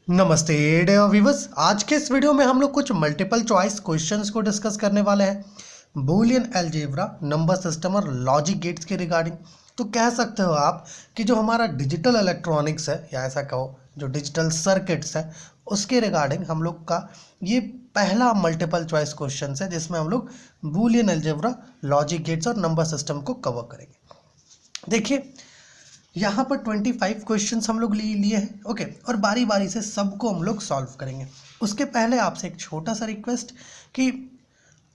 नमस्ते dear viewers. आज के इस वीडियो में हम लोग कुछ मल्टीपल चॉइस क्वेश्चंस को डिस्कस करने वाले हैं बूलियन अलजेब्रा, नंबर सिस्टम और लॉजिक गेट्स के रिगार्डिंग। तो कह सकते हो आप कि जो हमारा डिजिटल इलेक्ट्रॉनिक्स है, या ऐसा कहो जो डिजिटल सर्किट्स है, उसके रिगार्डिंग हम लोग का ये पहला मल्टीपल चॉइस क्वेश्चन है जिसमें हम लोग बूलियन अलजेब्रा, लॉजिक गेट्स और नंबर सिस्टम को कवर करेंगे। देखिए यहाँ पर 25 क्वेश्चंस हम लोग लिए हैं, ओके, और बारी बारी से सबको हम लोग सॉल्व करेंगे। उसके पहले आपसे एक छोटा सा रिक्वेस्ट कि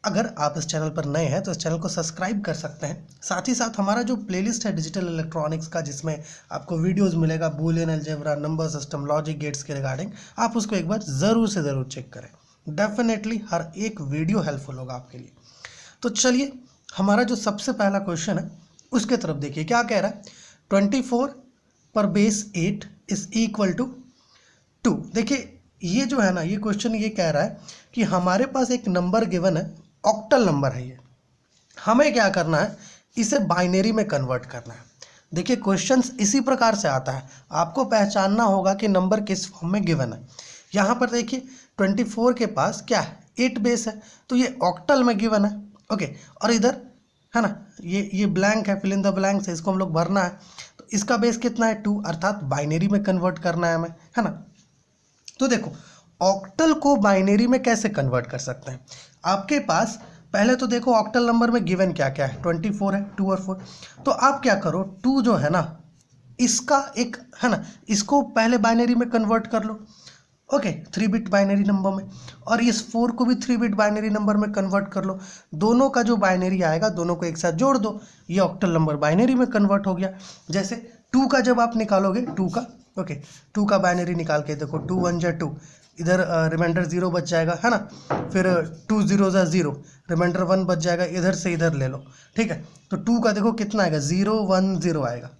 अगर आप इस चैनल पर नए हैं तो इस चैनल को सब्सक्राइब कर सकते हैं। साथ ही साथ हमारा जो प्लेलिस्ट है डिजिटल इलेक्ट्रॉनिक्स का, जिसमें आपको वीडियोस मिलेगा Boolean algebra, number system, logic gates के रिगार्डिंग, आप उसको एक बार ज़रूर से ज़रूर चेक करें। डेफिनेटली हर एक वीडियो हेल्पफुल होगा आपके लिए। तो चलिए हमारा जो सबसे पहला क्वेश्चन है उसके तरफ देखिए। क्या कह रहा है? 24 पर बेस 8 इज इक्वल टू 2। देखिए ये जो है ना, ये क्वेश्चन ये कह रहा है कि हमारे पास एक नंबर गिवन है, ऑक्टल नंबर है ये। हमें क्या करना है? इसे बाइनरी में कन्वर्ट करना है। देखिए क्वेश्चंस इसी प्रकार से आता है, आपको पहचानना होगा कि नंबर किस फॉर्म में गिवन है। यहाँ पर देखिए 24 के पास क्या है? 8 बेस है, तो ये ऑक्टल में गिवन है, ओके। और इधर है ना, ये ब्लैंक है, फिल इन द ब्लैंक्स है, इसको हम लोग भरना है। तो इसका बेस कितना है? 2, अर्थात बाइनरी में कन्वर्ट करना है हमें, है ना। तो देखो ऑक्टल को बाइनरी में कैसे कन्वर्ट कर सकते हैं। आपके पास पहले तो देखो ऑक्टल नंबर में गिवन क्या क्या है, 24 है, 2 और 4। तो आप क्या करो, 2 जो है ना, इसका एक है ना, इसको पहले बाइनरी में कन्वर्ट कर लो, ओके, 3 बिट बाइनरी नंबर में। और इस 4 को भी 3 बिट बाइनरी नंबर में कन्वर्ट कर लो। दोनों का जो बाइनरी आएगा दोनों को एक साथ जोड़ दो, ये ऑक्टल नंबर बाइनरी में कन्वर्ट हो गया। जैसे 2 का जब आप निकालोगे, 2 का, ओके, 2 का बाइनरी निकाल के देखो, 2 1 जा 2, इधर रिमाइंडर 0 बच जाएगा, है ना। फिर 2 0 जा 0, रिमाइंडर 1 बच जाएगा, इधर से इधर ले लो, ठीक है। तो 2 का देखो कितना आएगा, 0 1 0 आएगा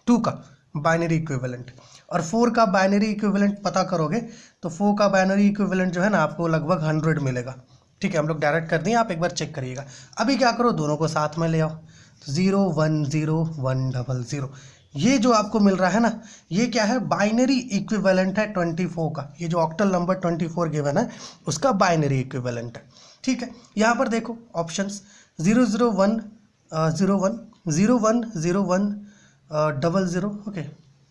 2 का बाइनरी इक्विवेलेंट। और 4 का बाइनरी इक्विवेलेंट पता करोगे तो 4 का बाइनरी इक्विवेलेंट जो है ना, आपको लगभग 100 मिलेगा, ठीक है। हम लोग डायरेक्ट कर दिए, आप एक बार चेक करिएगा। अभी क्या करो, दोनों को साथ में ले आओ, 0 1 0 1 0 0। ये जो आपको मिल रहा है ना, ये क्या है? बाइनरी इक्विवेलेंट है 24 का। ये जो ऑक्टल नंबर 24 गिवन है उसका बाइनरी इक्विवेलेंट है, ठीक है। यहाँ पर देखो ऑप्शंस 0 0 1 0 1 0 1 0 1 00, ओके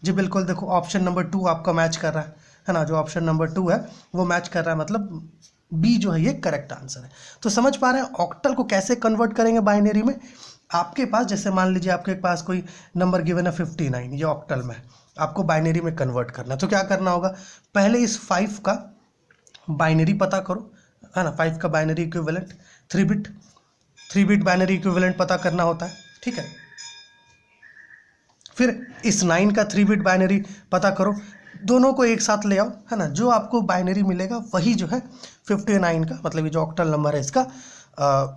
जी, बिल्कुल। देखो ऑप्शन नंबर 2 आपका मैच कर रहा है ना, जो ऑप्शन नंबर 2 है वो मैच कर रहा है, मतलब बी जो है ये करेक्ट आंसर है। तो समझ पा रहे हैं ऑक्टल को कैसे कन्वर्ट करेंगे बाइनरी में। आपके पास जैसे मान लीजिए आपके पास कोई नंबर गिवन है 59, ये ऑक्टल में है, आपको बाइनरी में कन्वर्ट करना है। तो क्या करना होगा, पहले इस 5 का बाइनरी पता करो, है ना। 5 का binary equivalent 3 bit binary equivalent पता करना होता है, ठीक है। फिर इस 9 का 3 बिट बाइनरी पता करो, दोनों को एक साथ ले आओ, है ना। जो आपको बाइनरी मिलेगा वही जो है 59 का, मतलब ये जो ऑक्टल नंबर है इसका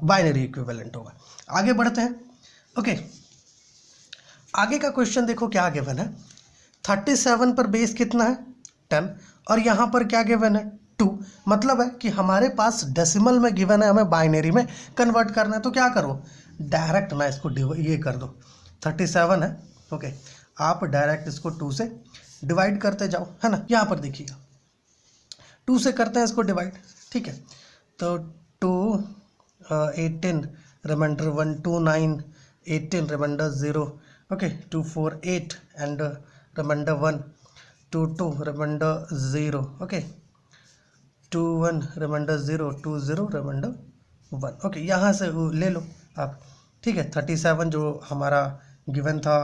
बाइनरी इक्विवेलेंट होगा। आगे बढ़ते हैं, ओके। आगे का क्वेश्चन देखो क्या गिवन है, 37 पर बेस कितना है? 10। और यहाँ पर क्या गिवन है? 2। मतलब है कि हमारे पास डेसिमल में गिवन है, हमें बाइनरी में कन्वर्ट करना है। तो क्या करो, डायरेक्ट ना इसको ये कर दो, 37 है, ओके, आप डायरेक्ट इसको 2 से डिवाइड करते जाओ, है ना। यहाँ पर देखिएगा 2 से करते हैं इसको डिवाइड, ठीक है। तो 2 18 reminder 1, 2 9 18 reminder 0, okay, 2 4 8 and reminder 1, 2 2 reminder 0, okay, 2 1 reminder 0, 2 0 reminder 1, okay. यहाँ से ले लो आप, ठीक है। 37 जो हमारा गिवन था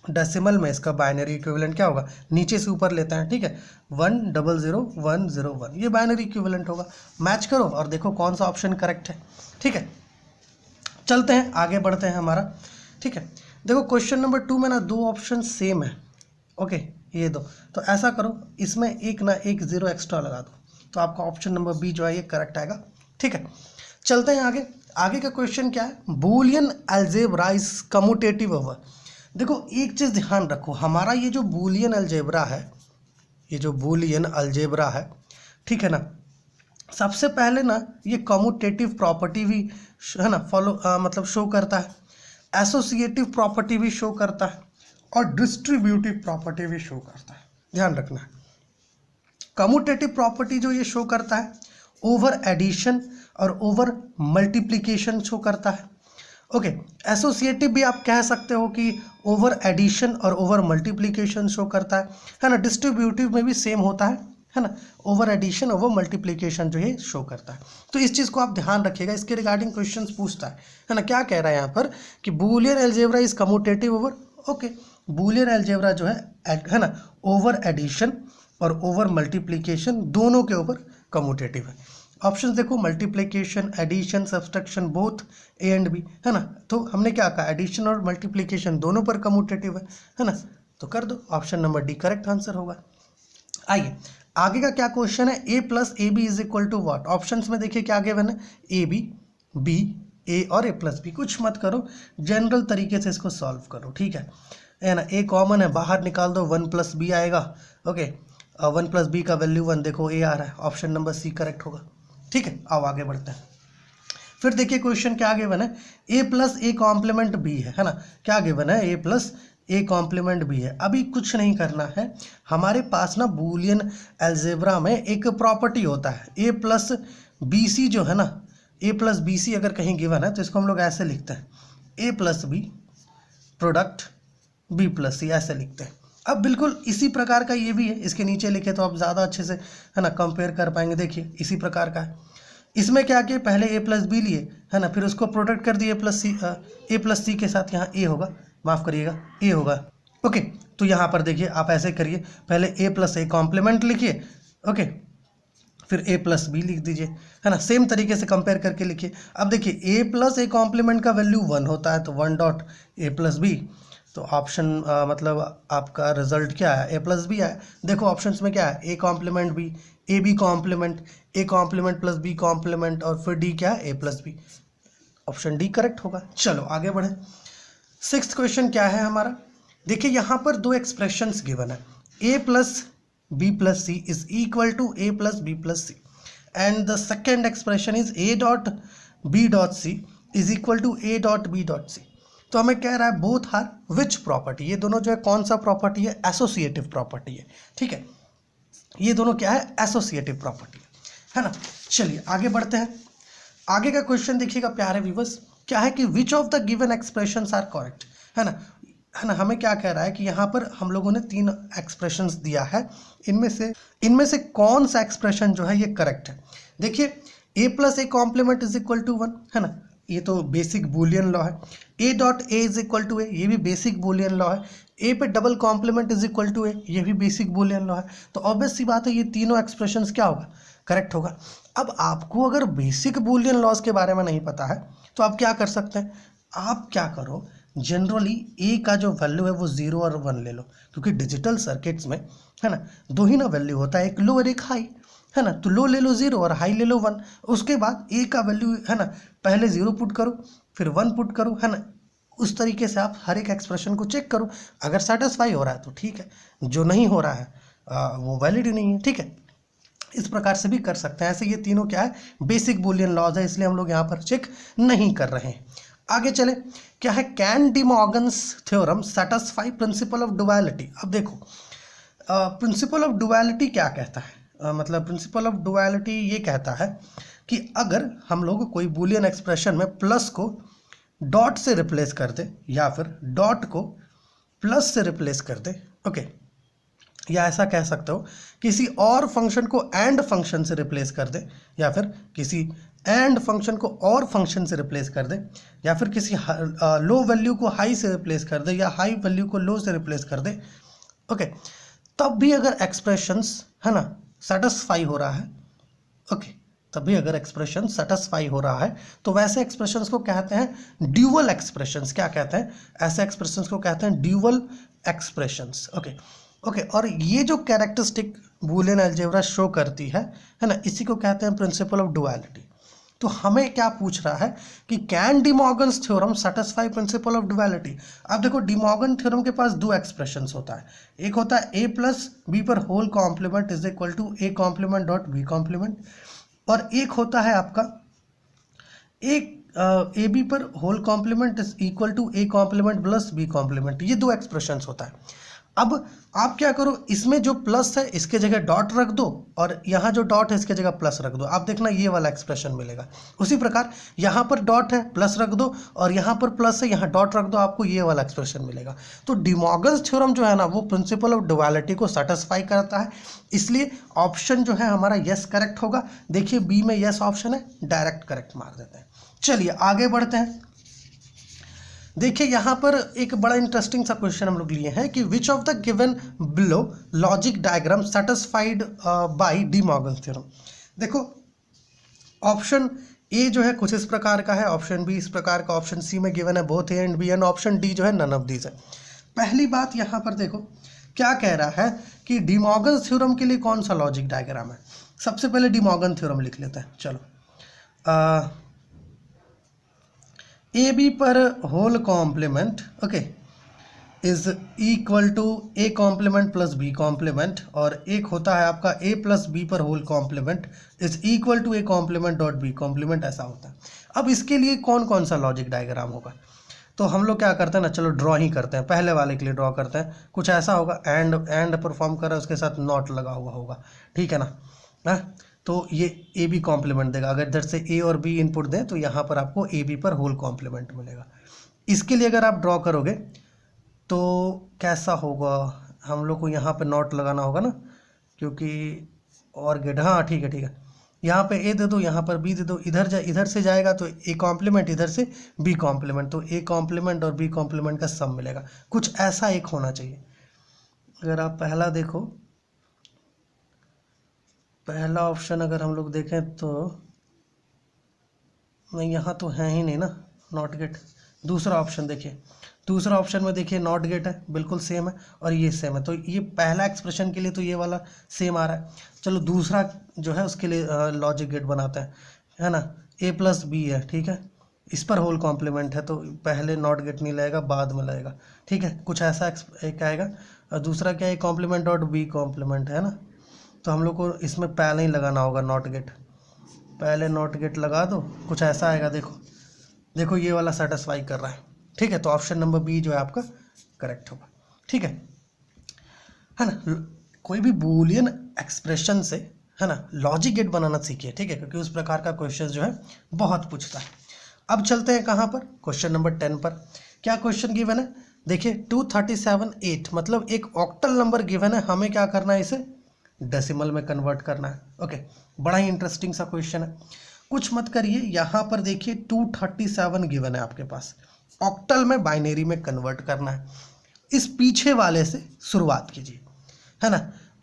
डेसिमल में, इसका बाइनरी इक्विवेलेंट क्या होगा, नीचे से ऊपर लेते हैं, ठीक है। 1 0 0 1 0 1, ये बाइनरी इक्विवेलेंट होगा। मैच करो और देखो कौन सा ऑप्शन करेक्ट है, ठीक है। चलते हैं आगे बढ़ते हैं हमारा, ठीक है। देखो क्वेश्चन नंबर 2 में ना 2 ऑप्शन सेम है, ओके, ये दो। तो ऐसा करो, इसमें एक ना एक 0 एक्स्ट्रा लगा दो, तो आपका ऑप्शन नंबर बी जो है ये करेक्ट आएगा, ठीक है। चलते हैं आगे। आगे का क्वेश्चन क्या है, Boolean algebra is commutative over. देखो एक चीज़ ध्यान रखो, हमारा ये जो बूलियन अलजेब्रा है, ये जो बूलियन अलजेब्रा है, ठीक है ना, सबसे पहले ना ये कम्यूटेटिव प्रॉपर्टी भी है ना फॉलो मतलब शो करता है, एसोसिएटिव प्रॉपर्टी भी शो करता है, और डिस्ट्रीब्यूटिव प्रॉपर्टी भी शो करता है। ध्यान रखना है, कम्यूटेटिव प्रॉपर्टी जो ये शो करता है ओवर एडिशन और ओवर मल्टीप्लिकेशन शो करता है। ओके, एसोसिएटिव भी आप कह सकते हो कि ओवर एडिशन और ओवर मल्टीप्लिकेशन शो करता है ना। डिस्ट्रीब्यूटिव में भी सेम होता है ना, ओवर एडिशन ओवर मल्टीप्लिकेशन जो है शो करता है। तो इस चीज़ को आप ध्यान रखिएगा, इसके रिगार्डिंग क्वेश्चंस पूछता है ना। क्या कह रहा है यहाँ पर कि Boolean algebra is commutative over, okay, Boolean algebra जो है ना ओवर एडिशन और ओवर मल्टीप्लिकेशन दोनों के ऊपर कम्यूटेटिव है। ऑप्शन देखो, multiplication, addition, subtraction, both A and B, है ना। तो हमने क्या कहा, एडिशन और मल्टीप्लिकेशन दोनों पर कम्यूटेटिव है ना। तो कर दो, option number D correct answer होगा। आइए आगे का क्या क्वेश्चन है, A plus A B is equal to what. Option में देखिए क्या गिवन है, ए बी, बी, ए और ए प्लस बी। कुछ मत करो, जनरल तरीके से इसको सॉल्व करो, ठीक है ना। ए कॉमन है, बाहर निकाल दो, 1 प्लस बी आएगा। ओके, 1 प्लस बी का वैल्यू 1, देखो ए आ रहा है, ऑप्शन नंबर सी करेक्ट होगा, ठीक है। आओ आगे बढ़ते हैं। फिर देखिए क्वेश्चन क्या गिवन है, A plus A complement B है ना। क्या गिवन है, A plus A complement B है। अभी कुछ नहीं करना है, हमारे पास ना बूलियन अलजेब्रा में एक प्रॉपर्टी होता है, ए प्लस बी सी जो है ना, ए प्लस बी सी अगर कहीं गिवन है तो इसको हम लोग ऐसे लिखते हैं, A plus B product B plus C, ऐसे लिखते हैं। अब बिल्कुल इसी प्रकार का ये भी है, इसके नीचे लिखे तो आप ज़्यादा अच्छे से है ना कंपेयर कर पाएंगे। देखिए इसी प्रकार का है, इसमें क्या किया, पहले ए प्लस बी लिए है ना, फिर उसको प्रोडक्ट कर दिए ए प्लस सी के साथ, यहाँ ए होगा, माफ़ करिएगा ए होगा। ओके, तो यहाँ पर देखिए आप ऐसे करिए, पहले ए प्लस ए कॉम्प्लीमेंट लिखिए, ओके, फिर ए प्लस बी लिख दीजिए, है ना। सेम तरीके से कंपेयर करके लिखिए। अब देखिए ए प्लस ए कॉम्प्लीमेंट का वैल्यू 1 होता है, तो 1 डॉट ए प्लस बी, तो ऑप्शन मतलब आपका रिजल्ट क्या है, ए प्लस बी है। देखो ऑप्शंस में क्या है, A complement B, A B complement, A complement plus B complement, और फिर डी क्या है, A plus B, option D correct होगा। चलो आगे बढ़े। 6th क्वेश्चन क्या है हमारा, देखिए यहाँ पर दो एक्सप्रेशंस गिवन है, A plus B plus C is equal to A plus B plus C, and the second expression is A dot B dot C is equal to A dot B dot C. तो हमें कह रहा है both are which property, ये दोनों जो है कौन सा प्रॉपर्टी है, एसोसिएटिव प्रॉपर्टी है, ठीक है। ये दोनों क्या है, एसोसिएटिव प्रॉपर्टी है ना। चलिए आगे बढ़ते हैं। आगे का क्वेश्चन देखिएगा प्यारे व्यूअर्स, क्या है कि which of the given expressions are correct, है ना। हमें क्या कह रहा है कि यहाँ पर हम लोगों ने 3 एक्सप्रेशंस दिया है, इनमें से कौन सा एक्सप्रेशन जो है ये करेक्ट है। देखिए A plus A complement is equal to 1, है ना, ये तो बेसिक बूलियन लॉ है। A dot A is equal to A, ये भी बेसिक बूलियन लॉ है। ए पे double complement is equal to A, ये भी बेसिक बूलियन लॉ है। तो ऑब्वियस सी बात है, ये तीनों एक्सप्रेशंस क्या होगा, करेक्ट होगा। अब आपको अगर बेसिक बूलियन लॉज के बारे में नहीं पता है तो आप क्या कर सकते हैं, आप क्या करो, जनरली ए का जो वैल्यू है वो 0 और 1 ले लो, क्योंकि डिजिटल सर्किट्स में है ना 2 ही ना वैल्यू होता है, एक लो और एक हाई, है ना। तो लो ले लो 0 और हाई ले लो 1। उसके बाद ए का वैल्यू है ना पहले 0 पुट करो, फिर 1 पुट करो, है ना। उस तरीके से आप हर एक एक्सप्रेशन को चेक करो, अगर सेटिस्फाई हो रहा है तो ठीक है, जो नहीं हो रहा है वो वैलिड ही नहीं है, ठीक है। इस प्रकार से भी कर सकते हैं। ऐसे ये तीनों क्या है, बेसिक बूलियन लॉज है, इसलिए हम लोग यहाँ पर चेक नहीं कर रहे हैं। आगे चले, क्या है, can D Morgan's theorem satisfy principle of duality. अब देखो प्रिंसिपल ऑफ डुअलिटी क्या कहता है, मतलब प्रिंसिपल ऑफ डुअलिटी ये कहता है कि अगर हम लोग कोई बूलियन एक्सप्रेशन में प्लस को डॉट से रिप्लेस कर दे, या फिर डॉट को प्लस से रिप्लेस कर दे, ओके, या ऐसा कह सकते हो किसी और फंक्शन को एंड फंक्शन से रिप्लेस कर दे, या फिर किसी एंड फंक्शन को और फंक्शन से रिप्लेस कर दे, या फिर किसी लो वैल्यू को हाई से रिप्लेस कर दे, या हाई वैल्यू को लो से रिप्लेस कर दे, ओके, तब भी अगर एक्सप्रेशंस है ना सेटिस्फाई हो रहा है, ओके, तभी अगर एक्सप्रेशन सेटिस्फाई हो रहा है तो वैसे एक्सप्रेशंस को कहते हैं ड्यूअल एक्सप्रेशंस। क्या कहते हैं, ऐसे एक्सप्रेशंस को कहते हैं ड्यूअल एक्सप्रेशंस, ओके। और ये जो कैरेक्टरिस्टिक बूलियन अलजेब्रा शो करती है ना, इसी को कहते हैं प्रिंसिपल ऑफ डुअलिटी। तो हमें क्या पूछ रहा है कि can D Morgan's theorem satisfy principle of duality. अब देखो डी मॉर्गन थ्योरम के पास 2 एक्सप्रेशंस होता है, एक होता है ए प्लस बी पर whole complement is equal to A complement dot B complement, और एक होता है आपका ए बी पर whole complement is equal to A complement plus B complement. ये 2 एक्सप्रेशंस होता है। अब आप क्या करो, इसमें जो प्लस है इसके जगह डॉट रख दो और यहाँ जो डॉट है इसके जगह प्लस रख दो, आप देखना ये वाला एक्सप्रेशन मिलेगा। उसी प्रकार यहाँ पर डॉट है प्लस रख दो और यहाँ पर प्लस है यहाँ डॉट रख दो, आपको ये वाला एक्सप्रेशन मिलेगा। तो डी मॉर्गन्स थ्योरम जो है ना वो प्रिंसिपल ऑफ डुअलिटी को सेटिस्फाई करता है, इसलिए ऑप्शन जो है हमारा यस करेक्ट होगा। देखिए बी में यस ऑप्शन है, डायरेक्ट करेक्ट मार देते हैं। चलिए आगे बढ़ते हैं। देखिए यहाँ पर एक बड़ा इंटरेस्टिंग सा क्वेश्चन हम लोग लिए हैं कि which of the given below logic diagram satisfied by D Morgan's theorem. देखो ऑप्शन ए जो है कुछ इस प्रकार का है, ऑप्शन बी इस प्रकार का, ऑप्शन सी में गिवन है both A and B, and option D जो है नन ऑफ दीज है। पहली बात यहाँ पर देखो क्या कह रहा है कि डी मॉर्गन्स थ्योरम के लिए कौन सा लॉजिक डायग्राम है। सबसे पहले डी मॉर्गन थ्योरम लिख लेते हैं। चलो ए बी पर whole complement okay is equal to A complement plus B complement, और एक होता है आपका ए प्लस बी पर whole complement is equal to A complement dot B complement, ऐसा होता है। अब इसके लिए कौन कौन सा लॉजिक डायग्राम होगा, तो हम लोग क्या करते हैं ना, चलो ड्रॉ ही करते हैं। पहले वाले के लिए ड्रॉ करते हैं, कुछ ऐसा होगा, एंड परफॉर्म कर रहा है उसके साथ नॉट लगा हुआ होगा, ठीक है ना। हाँ तो ये ए बी कॉम्प्लीमेंट देगा, अगर इधर से ए और बी इनपुट दें तो यहाँ पर आपको ए बी पर होल कॉम्प्लीमेंट मिलेगा। इसके लिए अगर आप ड्रॉ करोगे तो कैसा होगा, हम लोग को यहाँ पे नॉट लगाना होगा ना, क्योंकि और गेट, हाँ ठीक है ठीक है, यहाँ पे ए दे दो यहाँ पर बी दे दो, इधर से जाएगा तो ए कॉम्प्लीमेंट, इधर से बी कॉम्प्लीमेंट, तो ए कॉम्प्लीमेंट और बी कॉम्प्लीमेंट का सम मिलेगा। कुछ ऐसा एक होना चाहिए। अगर आप पहला देखो, पहला ऑप्शन अगर हम लोग देखें तो नहीं, यहाँ तो है ही नहीं ना नॉट गेट। दूसरा ऑप्शन देखिए, दूसरा ऑप्शन में देखिए नॉट गेट है, बिल्कुल सेम है और ये सेम है, तो ये पहला एक्सप्रेशन के लिए तो ये वाला सेम आ रहा है। चलो दूसरा जो है उसके लिए लॉजिक गेट बनाते हैं, है ना। ए प्लस बी है, ठीक है, इस पर होल कॉम्प्लीमेंट है तो पहले नॉट गेट नहीं लगेगा, बाद में लगेगा, ठीक है। कुछ ऐसा एक आएगा, और दूसरा क्या है, कॉम्प्लीमेंट डॉट बी कॉम्प्लीमेंट, है ना। तो हम लोग को इसमें पहले ही लगाना होगा नॉट गेट, पहले नॉट गेट लगा दो, कुछ ऐसा आएगा। देखो देखो ये वाला सेटिस्फाई कर रहा है, ठीक है। तो ऑप्शन नंबर बी जो है आपका करेक्ट होगा, ठीक है ना। कोई भी बूलियन एक्सप्रेशन से, है ना, लॉजिक गेट बनाना सीखिए, ठीक है, क्योंकि उस प्रकार का क्वेश्चन जो है बहुत पूछता है। अब चलते हैं कहाँ पर, क्वेश्चन नंबर 10 पर। क्या क्वेश्चन गिवन है, देखिए 237.8 मतलब एक ऑक्टल नंबर गिवन है, हमें क्या करना है, इसे डेसिमल में कन्वर्ट करना है। ओके, बड़ा ही इंटरेस्टिंग सा क्वेश्चन है। कुछ मत करिए, यहाँ पर देखिए 237 गिवन है आपके पास, ऑक्टल में बाइनरी में कन्वर्ट करना है। इस पीछे वाले से शुरुआत कीजिए, है ना।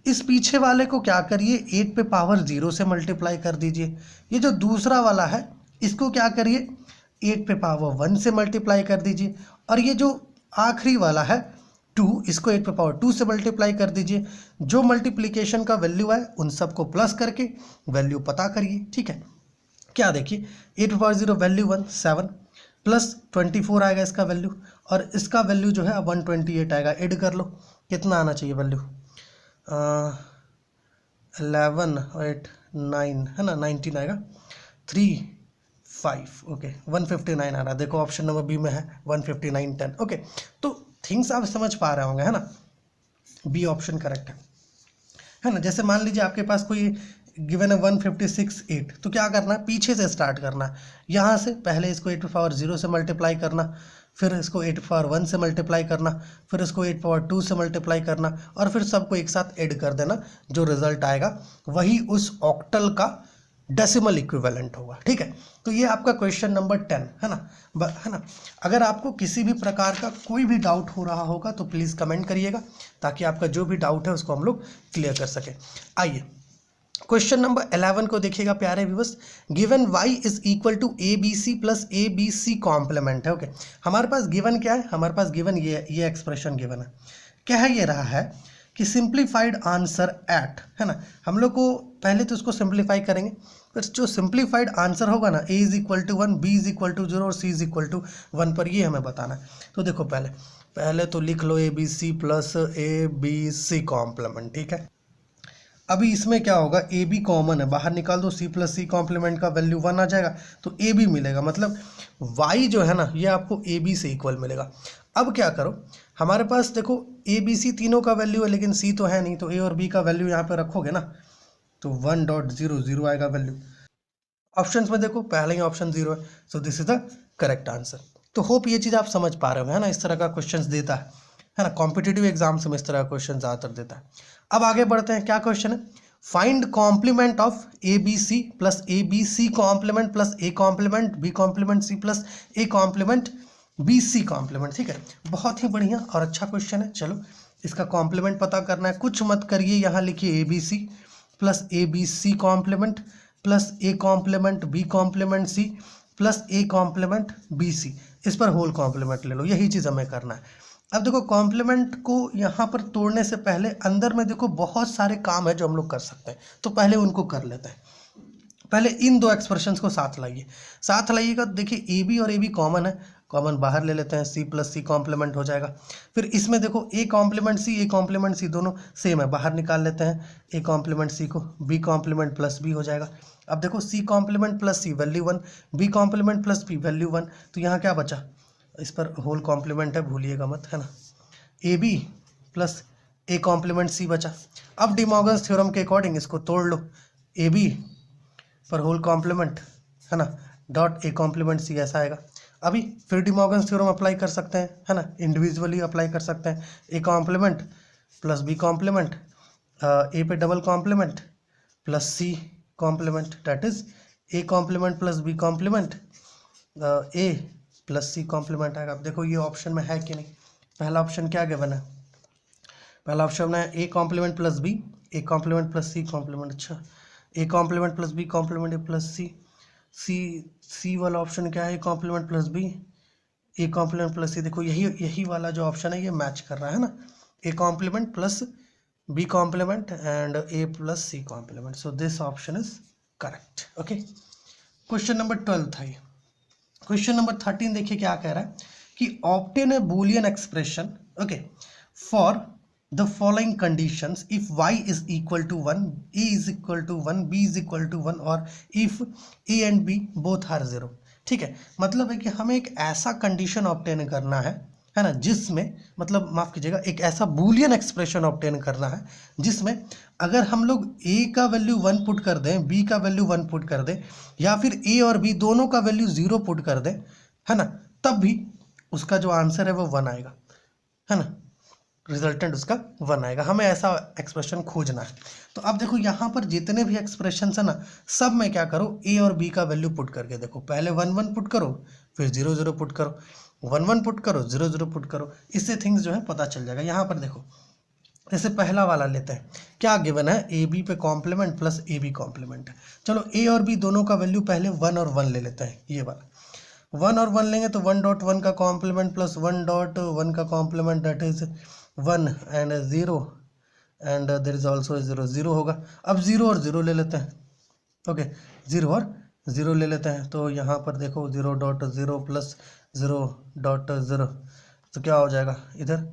इस पीछे वाले को क्या करिए, 8 पे पावर 0 से मल्टीप्लाई कर दीजिए। ये जो दूसरा वाला है इसको क्या करिए, 8 पे पावर 1 से मल्टीप्लाई कर दीजिए, और ये जो आखिरी वाला है 2, इसको 8 पे पावर 2 से मल्टीप्लाई कर दीजिए। जो मल्टीप्लिकेशन का वैल्यू है उन सबको प्लस करके वैल्यू पता करिए, ठीक है। क्या देखिए 8 पे पावर 0 वैल्यू 1 7 प्लस 24 आएगा इसका वैल्यू, और इसका वैल्यू जो है 128 आएगा। ऐड कर लो, कितना आना चाहिए वैल्यू, 11 8 9 है ना, 19 आएगा, 3 5 ओके 159 आ रहा है। देखो ऑप्शन नंबर बी में है 159 10। ओके, तो थिंग्स आप समझ पा रहे होंगे, है ना। बी ऑप्शन करेक्ट है ना। जैसे मान लीजिए आपके पास कोई गिवन है 156.8, तो क्या करना है, पीछे से स्टार्ट करना है। यहाँ से पहले इसको 8 पावर 0 से मल्टीप्लाई करना, फिर इसको 8 पावर 1 से मल्टीप्लाई करना, फिर इसको 8 पावर 2 से मल्टीप्लाई करना, और फिर सबको एक साथ ऐड कर देना। जो रिजल्ट आएगा वही उस ऑक्टल का डेसिमल इक्विवेलेंट होगा, ठीक है। तो ये आपका क्वेश्चन नंबर 10 है ना। अगर आपको किसी भी प्रकार का कोई भी डाउट हो रहा होगा तो प्लीज़ कमेंट करिएगा, ताकि आपका जो भी डाउट है उसको हम लोग क्लियर कर सकें। आइए क्वेश्चन नंबर 11 को देखिएगा प्यारे viewers. Given y is equal to A B C plus A B C complement है। ओके, हमारे पास गिवन क्या है, हमारे पास गिवन ये एक्सप्रेशन गिवन है। क्या है, ये रहा है कि सिंप्लीफाइड आंसर एट, है ना। हम लोग को पहले तो इसको सिंप्लीफाई करेंगे, फिर जो सिंप्लीफाइड आंसर होगा ना, a is equal to 1, b is equal to 0 और c इज इक्वल टू 1 पर, ये हमें बताना है। तो देखो पहले तो लिख लो A B C plus A B C complement, ठीक है। अभी इसमें क्या होगा, ए बी कॉमन है, बाहर निकाल दो, सी प्लस सी कॉम्प्लीमेंट का वैल्यू 1 आ जाएगा, तो ए बी मिलेगा, मतलब y जो है ना ये आपको ए बी से इक्वल मिलेगा। अब क्या करो, हमारे पास देखो ए बी सी तीनों का वैल्यू है लेकिन सी तो है नहीं, तो ए और बी का वैल्यू यहाँ पे रखोगे ना तो 1.00 आएगा वैल्यू। ऑप्शंस में देखो पहले ही ऑप्शन 0 है, so this is the correct answer. तो होप ये चीज़ आप समझ पा रहे हो, है ना। इस तरह का क्वेश्चन देता है ना, कॉम्पिटिटिव एग्जाम्स में इस तरह का क्वेश्चन ज़्यादातर देता है। अब आगे बढ़ते हैं, क्या क्वेश्चन है, find complement of A B C plus A B C complement plus A complement B complement C plus A complement B C complement. ठीक है, बहुत ही बढ़िया और अच्छा क्वेश्चन है। चलो इसका कॉम्प्लीमेंट पता करना है, कुछ मत करिए, यहाँ लिखिए A B C plus A B C complement plus A complement B complement C plus A complement B C, इस पर होल कॉम्प्लीमेंट ले लो, यही चीज़ हमें करना है। अब देखो कॉम्प्लीमेंट को यहाँ पर तोड़ने से पहले अंदर में देखो बहुत सारे काम है जो हम लोग कर सकते हैं, तो पहले उनको कर लेते हैं। पहले इन दो एक्सप्रेशंस को साथ लाइएगा। देखिए ए बी और ए बी कॉमन है, कॉमन बाहर ले लेते हैं, सी प्लस सी कॉम्प्लीमेंट हो जाएगा। फिर इसमें देखो ए कॉम्प्लीमेंट सी दोनों सेम है, बाहर निकाल लेते हैं ए कॉम्प्लीमेंट सी को, बी कॉम्प्लीमेंट प्लस बी हो जाएगा। अब देखो C complement plus C value 1, B complement plus B value 1, तो यहाँ क्या बचा, इस पर होल कॉम्प्लीमेंट है, भूलिएगा मत, है ना। A B plus A complement C बचा। अब डी मॉर्गन्स थ्योरम के अकॉर्डिंग इसको तोड़ लो, ए बी पर होल कॉम्प्लीमेंट, है ना, डॉट ए कॉम्प्लीमेंट सी, ऐसा आएगा। अभी फिर डी मॉर्गन्स थ्योरम अप्लाई कर सकते हैं, है ना, इंडिविजुअली अप्लाई कर सकते हैं। A complement plus B complement, A पे double complement plus C complement, that is A complement plus B complement A plus C complement आएगा। अब देखो ये ऑप्शन में है कि नहीं, पहला ऑप्शन क्या गिवन है, पहला ऑप्शन है A complement plus B, A complement plus C complement, अच्छा A complement plus B complement A plus C, C वाला ऑप्शन क्या है, A complement plus B, A complement plus C. देखो यही वाला जो ऑप्शन है ये मैच कर रहा है ना, A complement plus B complement and A plus C complement, so this option is correct. Okay, question number 12 था ये। क्वेश्चन नंबर 13 देखिए क्या कह रहा है कि obtain a Boolean expression, okay, for the following conditions if y is equal to 1, a is equal to 1, b is equal to 1 और if a and b both are 0। ठीक है, मतलब है कि हमें एक ऐसा कंडीशन ऑब्टेन करना है ना, जिसमें, मतलब माफ कीजिएगा, एक ऐसा बूलियन एक्सप्रेशन ऑब्टेन करना है जिसमें अगर हम लोग a का वैल्यू 1 पुट कर दें, b का वैल्यू 1 पुट कर दें, या फिर a और b दोनों का वैल्यू 0 पुट कर दें, है ना, तब भी उसका जो आंसर है वो 1 आएगा, है ना, रिजल्टेंट उसका 1 आएगा। हमें ऐसा एक्सप्रेशन खोजना है। तो अब देखो यहाँ पर जितने भी एक्सप्रेशन है ना, सब में क्या करो, ए और बी का वैल्यू पुट करके देखो, पहले 1 1 पुट करो, फिर 0 0 पुट करो, 1 1 पुट करो, 0 0 पुट करो, इससे थिंग्स जो है पता चल जाएगा। यहाँ पर देखो जैसे पहला वाला लेते हैं, क्या गिवन है, ए बी पे complement plus A B complement है। चलो ए और बी दोनों का वैल्यू पहले 1 और 1 ले लेते हैं, ये वाला 1 और 1 लेंगे तो 1.1 का कॉम्प्लीमेंट प्लस 1.1 का complement, that is 1 and 0 and there is also 0 0 होगा। अब 0 और 0 ले लेते हैं, ओके, 0 और 0 ले लेते हैं, तो यहाँ पर देखो 0.0 प्लस 0.0, तो क्या हो जाएगा, इधर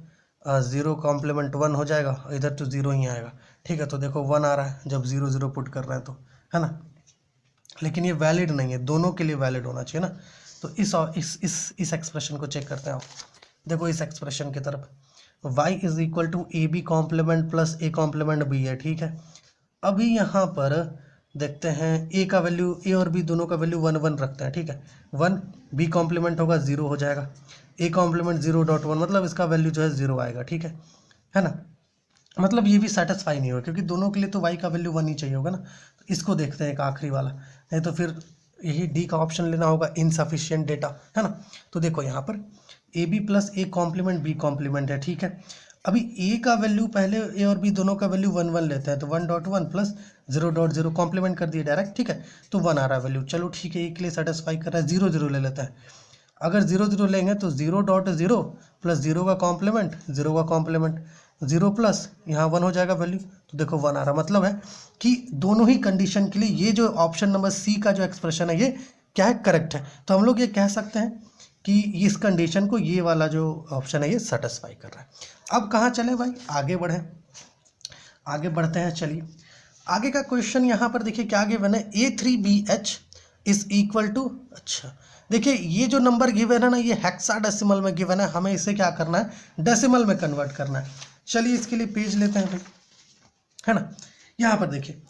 0 कॉम्प्लीमेंट 1 हो जाएगा, इधर तो 0 ही आएगा। ठीक है, तो देखो 1 आ रहा है जब 0 0 पुट कर रहे हैं तो, है ना, लेकिन ये वैलिड नहीं है, दोनों के लिए वैलिड होना चाहिए ना। तो इस एक्सप्रेशन को चेक करते हैं आप, देखो इस एक्सप्रेशन की तरफ, y is equal to A B complement plus A complement B है। ठीक है, अभी यहाँ पर देखते हैं ए का वैल्यू, ए और बी दोनों का वैल्यू 1 1 रखते हैं। ठीक है, 1, बी कॉम्प्लीमेंट होगा 0 हो जाएगा, ए कॉम्प्लीमेंट 0.1, मतलब इसका वैल्यू जो है 0 आएगा। ठीक है ना, मतलब ये भी सेटिस्फाई नहीं होगा क्योंकि दोनों के लिए तो y का वैल्यू 1 ही चाहिए होगा ना। तो इसको देखते हैं एक आखिरी वाला, नहीं तो फिर यही डी का ऑप्शन लेना होगा, इनसफिशिएंट डेटा, है ना। तो देखो यहाँ पर A B plus A complement B complement है। ठीक है, अभी ए का वैल्यू पहले ए और बी दोनों का वैल्यू 1 1 लेते हैं, तो 1.1 प्लस 0.0 कॉम्प्लीमेंट कर दिए डायरेक्ट। ठीक है, तो 1 आ रहा है वैल्यू, चलो ठीक है, ए के लिए सेटिस्फाई कर रहा है, 0 0 ले लेते हैं। अगर 0 0 लेंगे तो 0.0 प्लस 0 का कॉम्प्लीमेंट, 0 का कॉम्प्लीमेंट 0 प्लस यहाँ 1 हो जाएगा वैल्यू, तो देखो 1 आ रहा, मतलब है कि दोनों ही कंडीशन के लिए ये जो ऑप्शन नंबर सी का जो एक्सप्रेशन है ये क्या है, करेक्ट है। तो हम लोग ये कह सकते हैं कि इस कंडीशन को ये वाला जो ऑप्शन है ये सेटिस्फाई कर रहा है। अब कहाँ चले भाई, आगे बढ़े, आगे बढ़ते हैं। चलिए आगे का क्वेश्चन यहाँ पर देखिए क्या गिवन है, A3BH इज इक्वल टू, अच्छा देखिए ये जो नंबर गिवन है ना ये हेक्साडेसिमल में गिवन है, हमें इसे क्या करना है डेसिमल में कन्वर्ट करना है। चलिए इसके लिए पेज लेते हैं भाई, है ना। यहाँ पर देखिए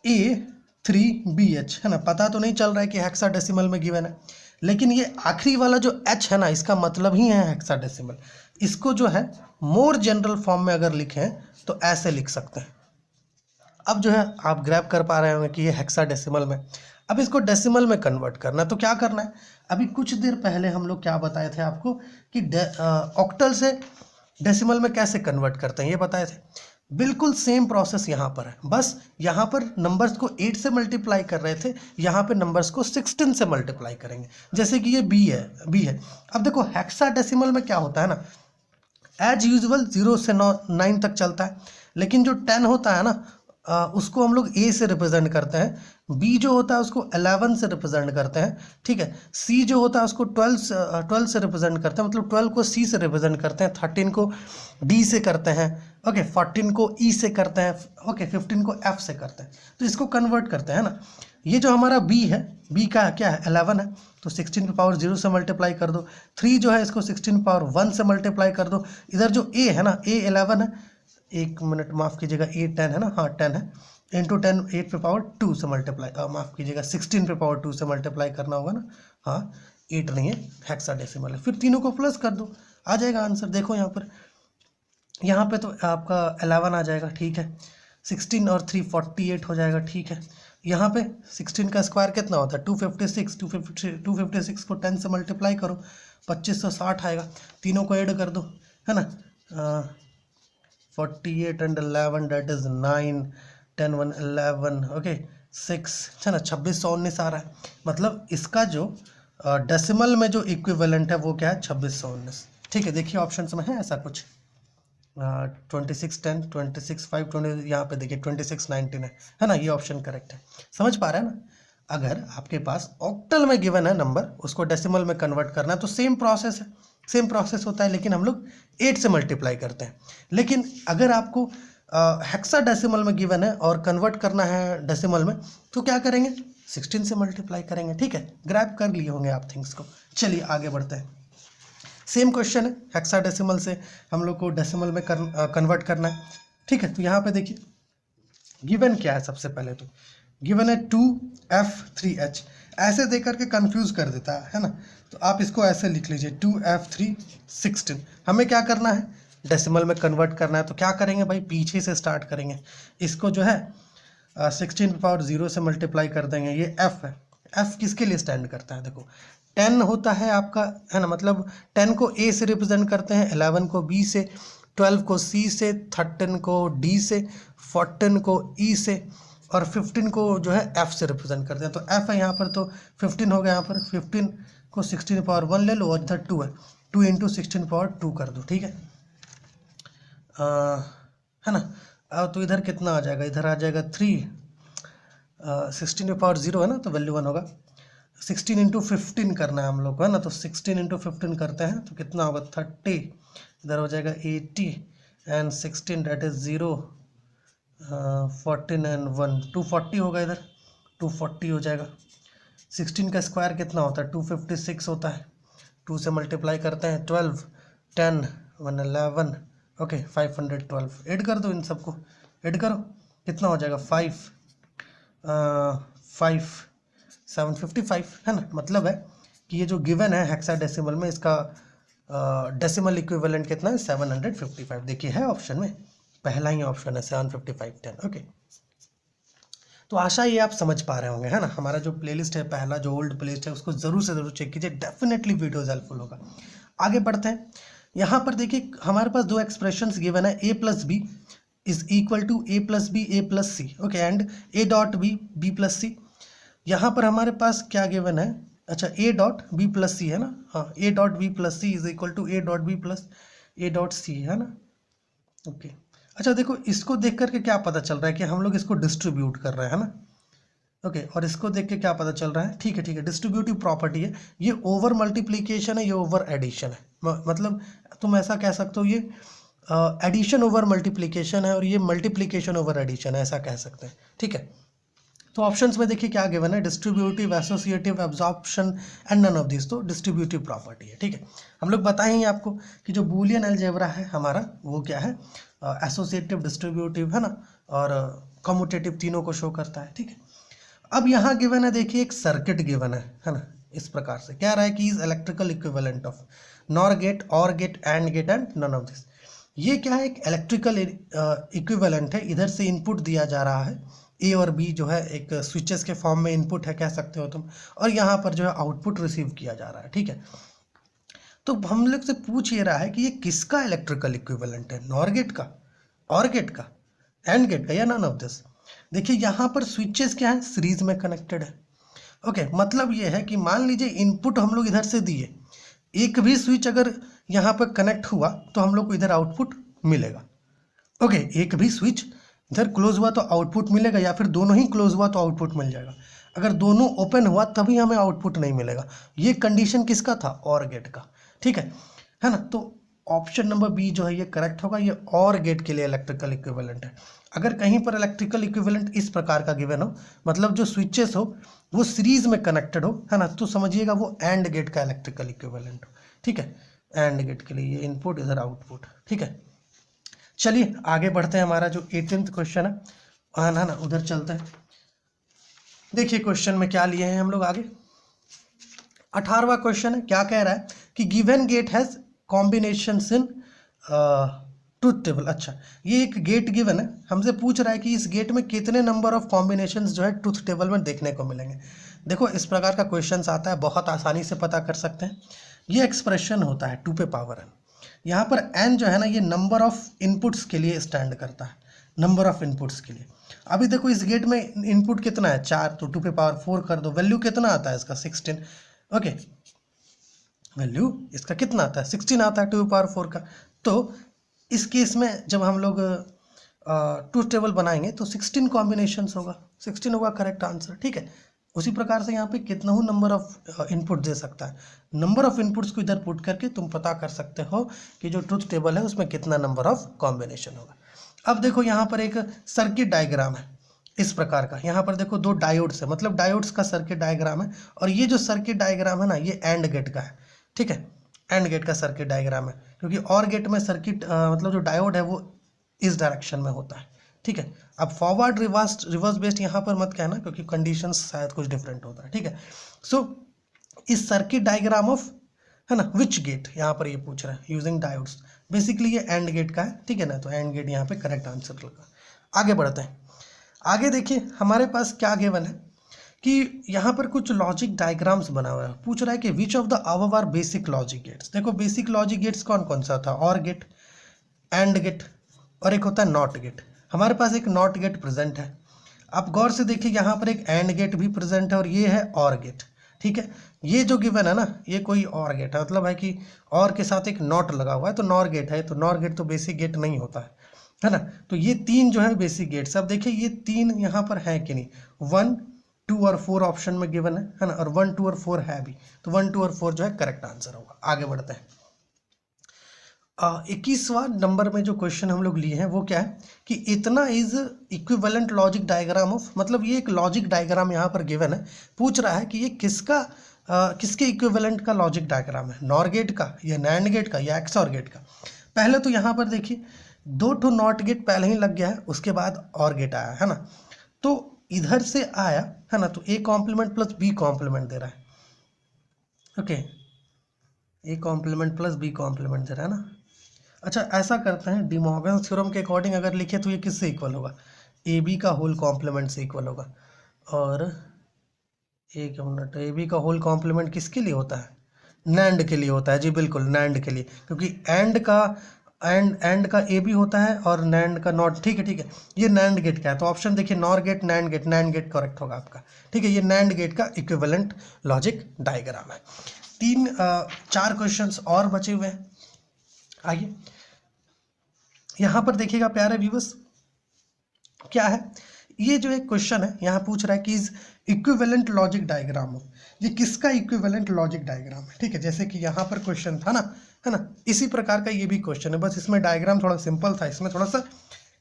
A3BH है ना, पता तो नहीं चल रहा है कि हेक्साडेसिमल में गिवन है, लेकिन ये आखिरी वाला जो H है ना इसका मतलब ही है हेक्साडेसिमल। इसको जो है मोर जनरल फॉर्म में अगर लिखें तो ऐसे लिख सकते हैं। अब जो है आप ग्रैब कर पा रहे होंगे कि ये हेक्साडेसिमल में, अब इसको डेसिमल में कन्वर्ट करना है तो क्या करना है। अभी कुछ देर पहले हम लोग क्या बताए थे आपको कि ऑक्टल से डेसिमल में कैसे कन्वर्ट करते हैं ये बताए थे। बिल्कुल सेम प्रोसेस यहाँ पर है, बस यहाँ पर नंबर्स को 8 से मल्टीप्लाई कर रहे थे, यहाँ पे नंबर्स को 16 से मल्टीप्लाई करेंगे। जैसे कि ये बी है। अब देखो हेक्साडेसिमल में क्या होता है ना, एज यूजुअल 0 से 9 तक चलता है, लेकिन जो 10 होता है ना उसको हम लोग ए से रिप्रेजेंट करते हैं, बी जो होता है उसको 11 से रिप्रेजेंट करते हैं, ठीक है। सी जो होता है उसको 12 से रिप्रेजेंट करते हैं, मतलब 12 को सी से रिप्रेजेंट करते हैं, 13 को डी से करते हैं, ओके, 14 को ई से करते हैं, ओके, 15 को एफ से करते हैं। तो इसको कन्वर्ट करते हैं ना। ये जो हमारा बी है, बी का क्या है 11 है, तो 16 की पावर 0 से मल्टीप्लाई कर दो। 3 जो है इसको 16 की पावर 1 से मल्टीप्लाई कर दो। इधर जो ए है ना, ए 11 है, एक मिनट माफ़ कीजिएगा, ए 10 है ना, हाँ 10 है, इंटू 10 8 पे पावर 2 से मल्टीप्लाई, माफ़ कीजिएगा 16 पे पावर 2 से मल्टीप्लाई करना होगा ना, हाँ 8 नहीं है, हेक्साडेसिमल है। फिर तीनों को प्लस कर दो, आ जाएगा आंसर। देखो यहाँ पर, यहाँ पे तो आपका 11 आ जाएगा, ठीक है। 16 और 3 48 हो जाएगा, ठीक है। यहाँ पे 16 का स्क्वायर कितना होता है 256, 256 को 10 से मल्टीप्लाई करो 2560 आएगा। तीनों को ऐड कर दो, है ना, 48 and 11 that is 9, 10 1 11, ओके 6 है ना, 2619 आ रहा है। मतलब इसका जो डेसिमल में जो इक्विवेलेंट है वो क्या है 2619, ठीक है। देखिए ऑप्शंस में है ऐसा कुछ 26 10 26 5 20, यहाँ पे देखिए 26 19 है ना, ये ऑप्शन करेक्ट है। समझ पा रहे हैं ना। अगर आपके पास ऑक्टल में गिवन है नंबर, उसको डेसिमल में कन्वर्ट करना है तो सेम प्रोसेस है, सेम प्रोसेस होता है, लेकिन हम लोग 8 से मल्टीप्लाई करते हैं। लेकिन अगर आपको हेक्साडेसिमल में गिवन है और कन्वर्ट करना है डेसिमल में तो क्या करेंगे 16 से मल्टीप्लाई करेंगे, ठीक है। ग्रैब कर लिए होंगे आप थिंग्स को। चलिए आगे बढ़ते हैं। सेम क्वेश्चन है, हेक्साडेसिमल से हम लोग को डेसिमल में कन्वर्ट करना है, ठीक है। तो यहाँ पे देखिए गिवन क्या है, सबसे पहले तो गिवन है 2F3H, ऐसे दे करके कंफ्यूज कर देता है ना। तो आप इसको ऐसे लिख लीजिए 2F3 16। हमें क्या करना है डेसिमल में कन्वर्ट करना है, तो क्या करेंगे भाई पीछे से स्टार्ट करेंगे। इसको जो है 16 की पावर 0 से मल्टीप्लाई कर देंगे। ये F है, F किसके लिए स्टैंड करता है, देखो 10 होता है आपका, है ना, मतलब 10 को A से रिप्रेजेंट करते हैं, 11 को B से, 12 को C से, 13 को D से, 14 को E से, और 15 को जो है F से रिप्रेजेंट करते हैं। तो F है यहाँ पर, तो 15 हो गया यहाँ पर। 15 को 16 पावर 1 ले लो और इधर 2 है, 2 इंटू 16 पावर 2 कर दो, ठीक है। है ना। तो इधर कितना आ जाएगा, इधर आ जाएगा 3, 16 पावर 0 है ना, तो वैल्यू 1 होगा। 16 इंटू 15 करना है हम लोग को, है ना, तो 16 इंटू 15 करते हैं तो कितना होगा 30, इधर हो जाएगा 80 एंड 16 डेट इज 0, 14 एंड 1 240 होगा, इधर 240 हो जाएगा। 16 का स्क्वायर कितना होता है 256 होता है, 2 से मल्टीप्लाई करते हैं 12 10 1 11, ओके 512। ऐड कर दो, इन सबको ऐड करो, कितना हो जाएगा 5 755, है ना। मतलब है कि ये जो गिवन है हेक्साडेसिमल में, इसका डेसिमल इक्विवेलेंट कितना है 755। देखिए है ऑप्शन में, पहला ही ऑप्शन है 755 10, ओके। तो आशा ये आप समझ पा रहे होंगे, है ना। हमारा जो प्लेलिस्ट है पहला, जो ओल्ड प्लेलिस्ट है, उसको ज़रूर से ज़रूर चेक कीजिए, डेफिनेटली वीडियोज हेल्पफुल होगा। आगे बढ़ते हैं। यहाँ पर देखिए हमारे पास दो एक्सप्रेशंस गिवन है, a plus B is equal to a plus B a plus C, okay, and a dot B b plus C. यहाँ पर हमारे पास क्या गिवन है, अच्छा a dot B plus C है ना, हाँ a dot B plus C is equal to a dot B plus a dot C, है ना, ओके। अच्छा देखो इसको देख करके क्या पता चल रहा है कि हम लोग इसको डिस्ट्रीब्यूट कर रहे हैं, है ना, ओके। और इसको देख के क्या पता चल रहा है, ठीक है, डिस्ट्रीब्यूटिव प्रॉपर्टी है ये, ओवर मल्टीप्लीकेशन है, ये ओवर एडिशन है। मतलब तुम ऐसा कह सकते हो ये एडिशन ओवर मल्टीप्लीकेशन है और ये मल्टीप्लीकेशन ओवर एडिशन है, ऐसा कह सकते हैं, ठीक है। तो ऑप्शंस में देखिए क्या गिवन है, distributive, associative, absorption and none of this, तो डिस्ट्रीब्यूटिव प्रॉपर्टी है। ठीक है, हम लोग बताएंगे आपको कि जो बूलियन अलजेब्रा है हमारा वो क्या है, एसोसिएटिव, डिस्ट्रीब्यूटिव है ना, और कम्यूटेटिव, तीनों को शो करता है। ठीक है, अब यहाँ गिवन है देखिए एक सर्किट गिवन है ना, इस प्रकार से कह रहा है कि is electrical equivalent of NOR gate, OR gate, AND gate and none of this. ये क्या है, एक इलेक्ट्रिकल इक्विवेलेंट है, इधर से इनपुट दिया जा रहा है, ए और बी जो है एक स्विचेस के फॉर्म में इनपुट है कह सकते हो तुम, और यहाँ पर जो है आउटपुट रिसीव किया जा रहा है। ठीक है, तो हम लोग से पूछ ये रहा है कि ये किसका इलेक्ट्रिकल इक्विवेलेंट है, नॉर गेट का, और गेट का, एंड गेट का, या नन ऑफ दिस। देखिए यहाँ पर स्विचेस क्या है, सीरीज में कनेक्टेड है। ओके, मतलब ये है कि मान लीजिए इनपुट हम लोग इधर से दिए, एक भी स्विच अगर यहाँ पर कनेक्ट हुआ तो हम लोग को इधर आउटपुट मिलेगा। ओके, एक भी स्विच इधर क्लोज हुआ तो आउटपुट मिलेगा, या फिर दोनों ही क्लोज हुआ तो आउटपुट मिल जाएगा। अगर दोनों ओपन हुआ तभी हमें आउटपुट नहीं मिलेगा। ये कंडीशन किसका था, और गेट का। ठीक है ना, तो ऑप्शन नंबर बी जो है ये करेक्ट होगा, ये और गेट के लिए इलेक्ट्रिकल इक्विवेलेंट है। अगर कहीं पर इलेक्ट्रिकल इक्विवेलेंट इस प्रकार का गिवन हो, मतलब जो स्विचेस हो वो सीरीज में कनेक्टेड हो, है ना, तो समझिएगा वो एंड गेट का इलेक्ट्रिकल इक्विवेलेंट हो। ठीक है, एंड गेट के लिए ये इनपुट इधर आउटपुट। ठीक है, चलिए आगे बढ़ते हैं। हमारा जो 18th क्वेश्चन है ना उधर चलते हैं। देखिए क्वेश्चन में क्या लिए हैं हम लोग आगे। 18वां क्वेश्चन है, क्या कह रहा है कि given gate has combinations in truth table. अच्छा, ये एक गेट गिवन है, हमसे पूछ रहा है कि इस गेट में कितने नंबर ऑफ कॉम्बिनेशंस जो है ट्रूथ टेबल में देखने को मिलेंगे। देखो इस प्रकार का क्वेश्चन आता है, बहुत आसानी से पता कर सकते हैं। ये एक्सप्रेशन होता है 2 पे पावर n। यहाँ पर n जो है ना ये नंबर ऑफ इनपुट्स के लिए स्टैंड करता है, नंबर ऑफ इनपुट्स के लिए। अभी देखो इस गेट में इनपुट कितना है, 4, तो 2 पे पावर 4 कर दो, वैल्यू कितना आता है इसका, 16। ओके, वैल्यू इसका कितना आता है, 16 आता है 2 पे पावर 4 का। तो इस केस में जब हम लोग ट्रूथ टेबल बनाएंगे तो 16 कॉम्बिनेशंस होगा, 16 होगा करेक्ट आंसर। ठीक है, उसी प्रकार से यहाँ पे कितना हो नंबर ऑफ इनपुट दे सकता है, नंबर ऑफ इनपुट्स को इधर पुट करके तुम पता कर सकते हो कि जो ट्रूथ टेबल है उसमें कितना नंबर ऑफ कॉम्बिनेशन होगा। अब देखो यहाँ पर एक सर्किट डायग्राम है इस प्रकार का, यहाँ पर देखो 2 डायोड्स है, मतलब डायोड्स का सर्किट डायग्राम है, और ये जो सर्किट डायग्राम है ना ये एंड गेट का है। ठीक है, एंड गेट का सर्किट डायग्राम है, क्योंकि और गेट में सर्किट मतलब जो डायोड है वो इस डायरेक्शन में होता है। ठीक है, अब फॉरवर्ड रिवर्स बेस्ड यहाँ पर मत कहना, क्योंकि कंडीशंस शायद कुछ डिफरेंट होता है। ठीक है, सो इस सर्किट डायग्राम ऑफ, है ना, विच गेट यहाँ पर ये पूछ रहा है यूजिंग डायोड्स, बेसिकली ये एंड गेट का है। ठीक है ना, तो एंड गेट यहाँ पे करेक्ट आंसर लगा। आगे बढ़ते हैं। आगे देखिए हमारे पास क्या गिवन है कि यहाँ पर कुछ लॉजिक डायग्राम्स बना हुआ है, पूछ रहा है कि which of the above are basic logic gates. देखो बेसिक लॉजिक गेट्स कौन कौन सा था, और गेट, एंड गेट, और एक होता है नॉट गेट। हमारे पास एक नॉट गेट प्रेजेंट है। आप गौर से देखिए यहाँ पर एक एंड गेट भी प्रेजेंट है, और ये है और गेट। ठीक है, ये जो गिवन है ना ये कोई और गेट है, मतलब है कि और के साथ एक नॉट लगा हुआ है तो नॉर गेट है, तो नॉर गेट तो बेसिक गेट नहीं होता है ना। तो ये 3 जो है बेसिक गेट्स। अब देखिए ये 3 यहाँ पर है कि नहीं, 1, 2 और 4 ऑप्शन में गिवन है ना, और 1, 2 और 4 है भी, तो 1, 2 और 4 जो है करेक्ट आंसर होगा। आगे बढ़ते हैं। 21वां नंबर में जो क्वेश्चन हम लोग लिए हैं वो क्या है कि इतना is equivalent logic diagram of, मतलब ये एक लॉजिक डायग्राम यहाँ पर गिवन है, पूछ रहा है कि ये किसके इक्विवेलेंट का लॉजिक डायग्राम है, नॉर गेट का, या नैंड गेट का, या एक्सऑर गेट का। पहले तो यहाँ पर देखिए 2 ठो नॉट गेट पहले ही लग गया है, उसके बाद और गेट आया है ना, तो इधर से आया है ना, तो A complement plus B complement दे रहा है। Okay, A complement plus B complement दे रहा है ना। अच्छा ऐसा करते हैं, डी मॉर्गन थ्योरम के अकॉर्डिंग अगर लिखे तो ये किससे इक्वल होगा, ए बी का होल कॉम्प्लीमेंट से इक्वल होगा। और एक मिनट, ए बी का होल कॉम्प्लीमेंट किसके लिए होता है, नैंड के लिए होता है। जी बिल्कुल, नैंड के लिए, क्योंकि एंड का ए बी होता है और नैंड का नॉट। ठीक है, ये नैंड गेट का है, तो ऑप्शन देखिए NOR gate, NAND gate, NAND gate correct होगा आपका। ठीक है, ये नैंड गेट का इक्विवेलेंट लॉजिक डायग्राम है। 4 क्वेश्चंस और बचे हुए हैं। आइए यहाँ पर देखिएगा प्यारे व्यूअर्स, क्या है ये जो एक क्वेश्चन है यहाँ पूछ रहा है कि इज इक्विवेलेंट लॉजिक डायग्राम हो, ये किसका इक्विवेलेंट लॉजिक डायग्राम है। ठीक है, जैसे कि यहाँ पर क्वेश्चन था ना, है ना, इसी प्रकार का ये भी क्वेश्चन है, बस इसमें डायग्राम थोड़ा सिंपल था, इसमें थोड़ा सा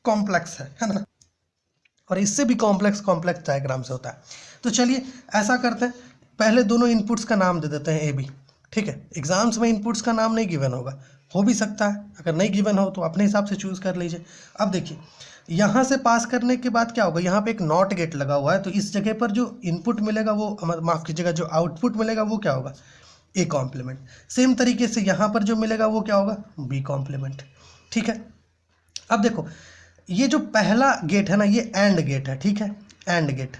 कॉम्प्लेक्स है ना। और इससे भी कॉम्प्लेक्स कॉम्प्लेक्स डायग्राम से होता है। तो चलिए ऐसा करते हैं, पहले दोनों इनपुट्स का नाम दे देते हैं ए बी, ठीक है। एग्जाम्स में इनपुट्स का नाम नहीं गिवन होगा, हो भी सकता है, अगर नहीं गिवन हो तो अपने हिसाब से चूज़ कर लीजिए। अब देखिए यहाँ से पास करने के बाद क्या होगा, यहाँ पे एक नॉट गेट लगा हुआ है, तो इस जगह पर जो इनपुट मिलेगा वो, माफ़ कीजिएगा, जो आउटपुट मिलेगा वो क्या होगा, ए कॉम्प्लीमेंट। सेम तरीके से यहाँ पर जो मिलेगा वो क्या होगा, बी कॉम्प्लीमेंट, ठीक है। अब देखो ये जो पहला गेट है ना, ये एंड गेट है, ठीक है, एंड गेट।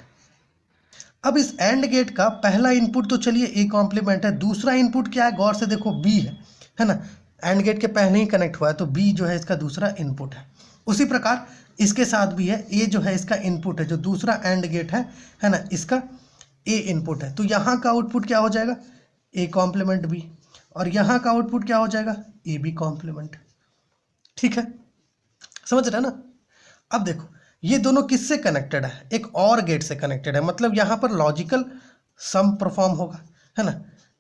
अब इस एंड गेट का पहला इनपुट तो चलिए ए कॉम्प्लीमेंट है, दूसरा इनपुट क्या है, गौर से देखो बी है ना, एंड गेट के पहले ही कनेक्ट हुआ है, तो बी जो है इसका दूसरा इनपुट है। उसी प्रकार इसके साथ भी है, ए जो है इसका इनपुट है, जो दूसरा एंड गेट है ना, इसका ए इनपुट है। तो यहाँ का आउटपुट क्या हो जाएगा, ए कॉम्प्लीमेंट बी, और यहाँ का आउटपुट क्या हो जाएगा, ए बी कॉम्प्लीमेंट, ठीक है, समझ रहे हैं ना। अब देखो ये दोनों किससे कनेक्टेड है, एक और गेट से कनेक्टेड है, मतलब यहाँ पर लॉजिकल सम परफॉर्म होगा, है ना,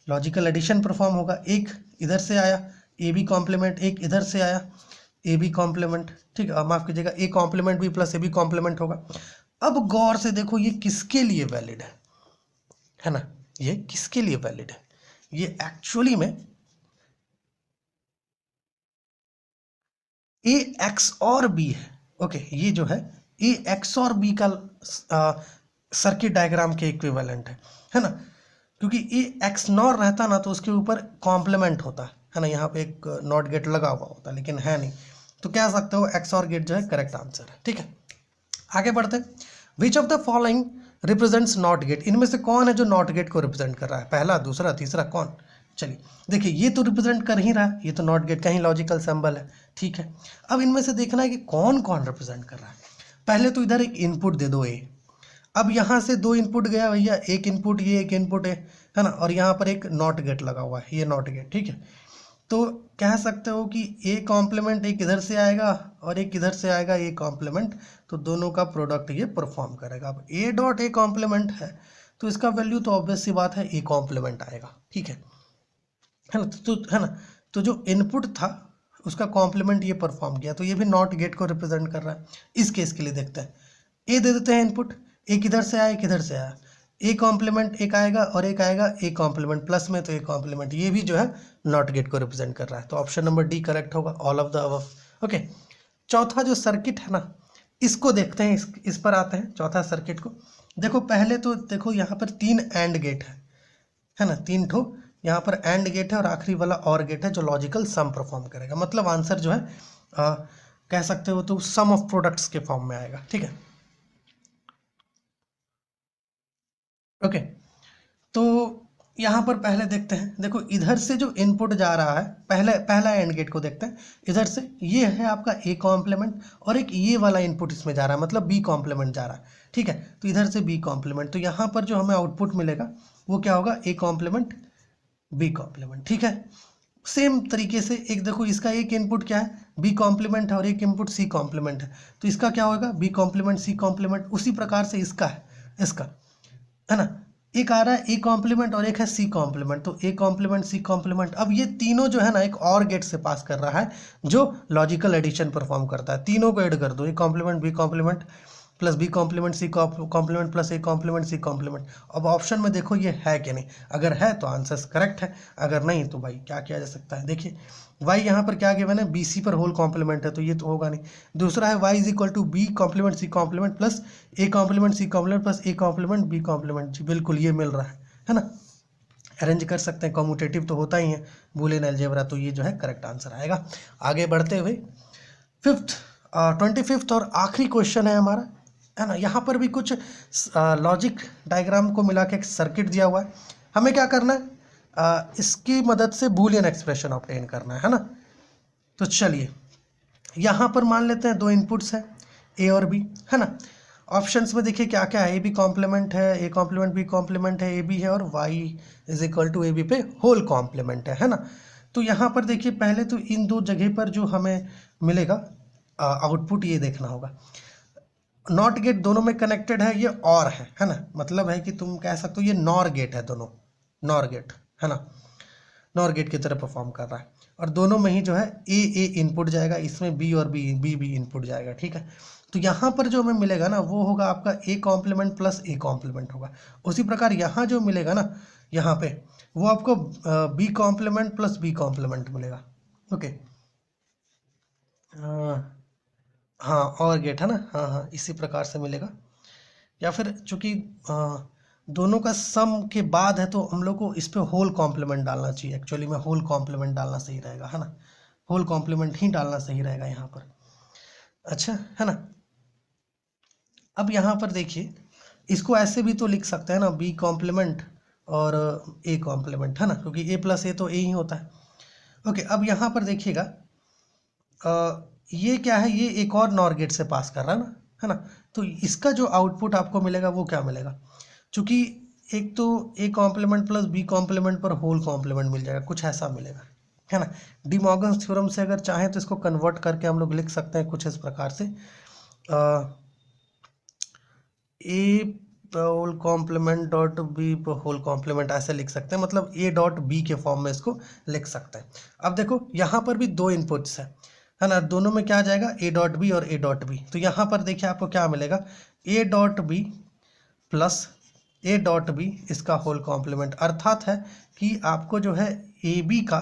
लॉजिकल एडिशन परफॉर्म होगा। एक इधर से आया ए बी कॉम्प्लीमेंट, एक इधर से आया ए बी कॉम्प्लीमेंट, ठीक है, माफ़ कीजिएगा, A complement B plus A B complement होगा। अब गौर से देखो ये किसके लिए वैलिड है ना, ये किसके लिए वैलिड है, ये एक्चुअली में ए एक्स और बी है, ओके, ये जो है ए एक्स और बी का सर्किट डायग्राम के इक्विवेलेंट है ना, क्योंकि ए एक्स नॉर रहता ना तो उसके ऊपर कॉम्प्लीमेंट होता है ना, यहाँ पे एक नॉट गेट लगा हुआ होता, लेकिन है नहीं, तो कह सकते हो एक्स और गेट जो है करेक्ट आंसर है, ठीक है। आगे बढ़ते हैं, विच of the following represents not gate, इनमें से कौन है जो नॉट गेट को रिप्रेजेंट कर रहा है, पहला, दूसरा, तीसरा, कौन। चलिए देखिए ये तो रिप्रेजेंट कर ही रहा है, ये तो नॉट गेट का ही लॉजिकल सिंबल है, ठीक है। अब इनमें से देखना है कि कौन कौन रिप्रेजेंट कर रहा है। पहले तो इधर एक इनपुट दे दो ए, अब यहाँ से दो इनपुट गया भैया, एक इनपुट ये, एक इनपुट है ना, और यहाँ पर एक नॉट गेट लगा हुआ है, ये नॉट गेट, ठीक है। तो कह सकते हो कि ए कॉम्प्लीमेंट एक इधर से आएगा और एक इधर से आएगा ए कॉम्प्लीमेंट, तो दोनों का प्रोडक्ट ये परफॉर्म करेगा। अब ए डॉट ए कॉम्प्लीमेंट है तो इसका वैल्यू तो ऑब्वियस सी बात है ए कॉम्प्लीमेंट आएगा, ठीक है ना। तो है ना, तो जो इनपुट था उसका कॉम्प्लीमेंट ये परफॉर्म किया, तो ये भी नॉट गेट को रिप्रेजेंट कर रहा है। इस केस के लिए देखते हैं, ए दे देते हैं इनपुट, एक इधर से आया एक इधर से आया, ए कॉम्प्लीमेंट एक आएगा और एक आएगा ए कॉम्प्लीमेंट प्लस में, तो ए कॉम्प्लीमेंट ये भी जो है नॉट गेट को रिप्रेजेंट कर रहा है, तो ऑप्शन नंबर डी करेक्ट होगा, all of the above, okay. चौथा जो सर्किट है ना, इसको देखते हैं, इस पर आते हैं, चौथा सर्किट को देखो। पहले तो देखो यहाँ पर 3 एंड गेट है ना, 3 ठो यहाँ पर एंड गेट है और आखिरी वाला और गेट है जो लॉजिकल सम परफॉर्म करेगा, मतलब आंसर जो है कह सकते हो तो सम ऑफ प्रोडक्ट्स के फॉर्म में आएगा, ठीक है, ओके। तो यहाँ पर पहले देखते हैं, देखो इधर से जो इनपुट जा रहा है, पहला एंड गेट को देखते हैं, इधर से ये है आपका ए कॉम्प्लीमेंट और एक ये वाला इनपुट इसमें जा रहा है, मतलब बी कॉम्प्लीमेंट जा रहा है, ठीक है। तो इधर से बी कॉम्प्लीमेंट, तो यहाँ पर जो हमें आउटपुट मिलेगा वो क्या होगा, ए कॉम्प्लीमेंट बी कॉम्प्लीमेंट, ठीक है। सेम तरीके से एक देखो, इसका एक इनपुट क्या है, बी कॉम्प्लीमेंट है और एक इनपुट सी कॉम्प्लीमेंट है, तो इसका क्या होगा, बी कॉम्प्लीमेंट सी कॉम्प्लीमेंट। उसी प्रकार से इसका है ना, एक आ रहा है ए कॉम्प्लीमेंट और एक है सी कॉम्प्लीमेंट, तो ए कॉम्प्लीमेंट सी कॉम्प्लीमेंट। अब ये तीनों जो है ना एक और गेट से पास कर रहा है जो लॉजिकल एडिशन परफॉर्म करता है, तीनों को ऐड कर दो, A complement B complement plus B complement C complement plus A complement C complement. अब ऑप्शन में देखो ये है कि नहीं, अगर है तो आंसर करेक्ट है, अगर नहीं तो भाई क्या किया जा सकता है। देखिए वाई यहाँ पर क्या गिवन है, बी सी पर होल कॉम्प्लीमेंट है, तो ये तो होगा नहीं। दूसरा है Y is equal to B complement C complement plus A complement C complement plus A complement B complement, जी बिल्कुल ये मिल रहा है ना, अरेंज कर सकते हैं, कॉम्यूटेटिव तो होता ही है बूलियन अलजेब्रा, तो ये जो है करेक्ट आंसर आएगा। आगे बढ़ते हुए 25th और आखिरी क्वेश्चन है हमारा, है ना। यहाँ पर भी कुछ लॉजिक डायग्राम को मिला के एक सर्किट दिया हुआ है, हमें क्या करना है, इसकी मदद से बूलियन एक्सप्रेशन ऑब्टेन करना है ना। तो चलिए यहाँ पर मान लेते हैं 2 इनपुट्स हैं ए और बी, है ना। ऑप्शंस में देखिए क्या क्या है, ए बी कॉम्प्लीमेंट है, ए कॉम्प्लीमेंट बी कॉम्प्लीमेंट है, ए बी है, और Y is equal to A B पे होल कॉम्प्लीमेंट है ना। तो यहाँ पर देखिए पहले तो इन 2 जगह पर जो हमें मिलेगा आउटपुट, ये देखना होगा। नॉट गेट दोनों में कनेक्टेड है, ये और है ना, मतलब है कि तुम कह सकते हो ये नॉर गेट है, दोनों नॉर गेट है ना, नॉर गेट की तरह परफॉर्म कर रहा है, और दोनों में ही जो है ए इनपुट जाएगा, इसमें बी और बी इनपुट जाएगा, ठीक है। तो यहाँ पर जो हमें मिलेगा ना वो होगा आपका A complement plus A complement होगा। उसी प्रकार यहाँ जो मिलेगा ना यहाँ पे वो आपको B complement plus B complement मिलेगा। ओके, हाँ और गेट है ना, हाँ हाँ इसी प्रकार से मिलेगा। या फिर चूंकि दोनों का सम के बाद है तो हम लोग को इस पे होल कॉम्प्लीमेंट डालना चाहिए। एक्चुअली में होल कॉम्प्लीमेंट डालना सही रहेगा, है ना, होल कॉम्प्लीमेंट ही डालना सही रहेगा यहाँ पर। अच्छा है ना। अब यहाँ पर देखिए, इसको ऐसे भी तो लिख सकते हैं ना, बी कॉम्प्लीमेंट और ए कॉम्प्लीमेंट, है ना, क्योंकि ए प्लस ए तो ए ही होता है। ओके, अब यहाँ पर देखिएगा ये क्या है, ये एक और नॉर गेट से पास कर रहा है ना, है ना। तो इसका जो आउटपुट आपको मिलेगा वो क्या मिलेगा, चूंकि एक तो A complement plus B complement पर होल कॉम्प्लीमेंट मिल जाएगा, कुछ ऐसा मिलेगा, है ना। डी मॉर्गन्स थ्योरम से अगर चाहें तो इसको कन्वर्ट करके हम लोग लिख सकते हैं कुछ इस प्रकार से, A whole complement dot B whole complement, ऐसे लिख सकते हैं, मतलब ए डॉट बी के फॉर्म में इसको लिख सकते हैं। अब देखो यहाँ पर भी दो इनपुट्स है ना, दोनों में क्या आ जाएगा, ए डॉट बी और ए डॉट बी। तो यहाँ पर देखिए आपको क्या मिलेगा, A dot B plus A dot B इसका होल कॉम्प्लीमेंट, अर्थात है कि आपको जो है ए बी का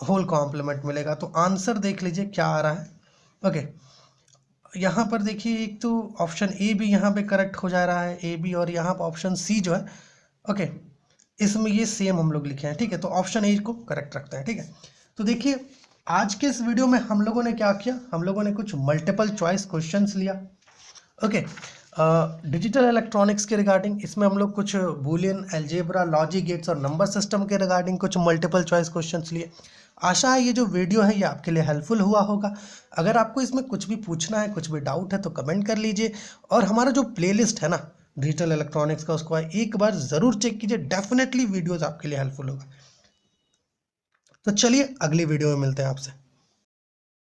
होल कॉम्प्लीमेंट मिलेगा। तो आंसर देख लीजिए क्या आ रहा है। ओके, यहाँ पर देखिए एक तो ऑप्शन ए भी यहाँ पे करेक्ट हो जा रहा है, ए बी, और यहाँ पर ऑप्शन सी जो है, ओके, इसमें ये सेम हम लोग लिखे हैं, ठीक है। तो ऑप्शन ए को करेक्ट रखते हैं, ठीक है। तो देखिए आज के इस वीडियो में हम लोगों ने क्या किया, हम लोगों ने कुछ मल्टीपल चॉइस क्वेश्चंस लिया। ओके, डिजिटल इलेक्ट्रॉनिक्स के रिगार्डिंग इसमें हम लोग कुछ बूलियन, अलजेब्रा, लॉजिक गेट्स और नंबर सिस्टम के रिगार्डिंग कुछ मल्टीपल चॉइस क्वेश्चंस लिए। आशा है ये जो वीडियो है ये आपके लिए हेल्पफुल हुआ होगा। अगर आपको इसमें कुछ भी पूछना है, कुछ भी डाउट है तो कमेंट कर लीजिए, और हमारा जो प्लेलिस्ट है ना डिजिटल इलेक्ट्रॉनिक्स का उसको एक बार ज़रूर चेक कीजिए, डेफिनेटली वीडियोज़ आपके लिए हेल्पफुल होगा। तो चलिए अगली वीडियो में मिलते हैं आपसे।